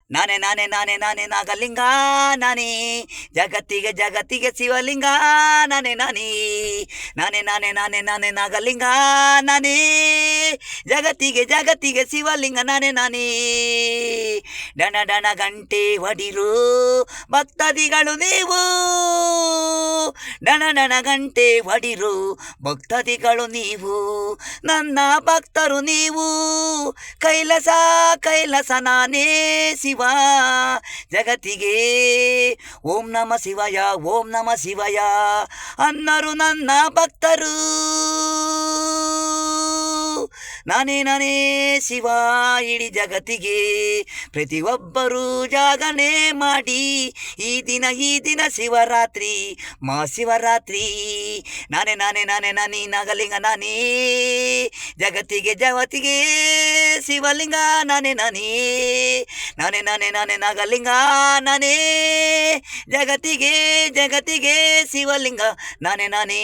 ನಾನೇ ನಾನೇ ನಾನೇ ನಾನೇ ನಾಗಲಿಂಗ ನಾನೇ ಜಗತ್ತಿಗೆ ಜಗತ್ತಿಗೆ ಶಿವಲಿಂಗ ನಾನೇ ನಾನೇ ನಾನೇ ನಾನೇ ನಾನೇ ನಾನೇ ನಾಗಲಿಂಗ ನಾನೇ ಜಗತ್ತಿಗೆ ಜಗತ್ತಿಗೆ ಶಿವಲಿಂಗ ನಾನೇ ನಾನೇ ಡಣ ಡಣ ಗಂಟೆ ಹೊಡಿರು ಭಕ್ತಾದಿಗಳು ನೀವು ಡಣ ಡಣ ಗಂಟೆ ಹೊಡಿರು ಭಕ್ತಾದಿಗಳು ನೀವು ನನ್ನ ಭಕ್ತರು ನೀವು ಕೈಲಾಸ ಕೈಲಾಸ ನಾನೇ ಶಿವ ಜಗತ್ತಿಗೆ ಓಂ ನಮ ಶಿವಯ ಓಂ ನಮ ಶಿವಯ ಅನ್ನರು ನನ್ನ ಭಕ್ತರು ನಾನೇ ನಾನೇ ಶಿವ ಇಡೀ ಜಗತ್ತಿಗೆ ಪ್ರತಿಯೊಬ್ಬರು ಜಾಗರಣೆ ಮಾಡಿ ಈ ದಿನ ಶಿವರಾತ್ರಿ ಮಹಾಶಿವರಾತ್ರಿ ನಾನೇ ನಾನೇ ನಾನೇ ನಾನೇ ನಾಗಲಿಂಗ ನಾನೇ ಜಗತ್ತಿಗೆ ಜಗತ್ತಿಗೆ ಶಿವಲಿಂಗ ನಾನೇ ನಾನೇ ನಾನೇ ನಾನೇ ನಾನೇ ನಾಗಲಿಂಗ ನಾನೇ ಜಗತ್ತಿಗೆ ಜಗತ್ತಿಗೆ ಶಿವಲಿಂಗ ನಾನೇ ನಾನೇ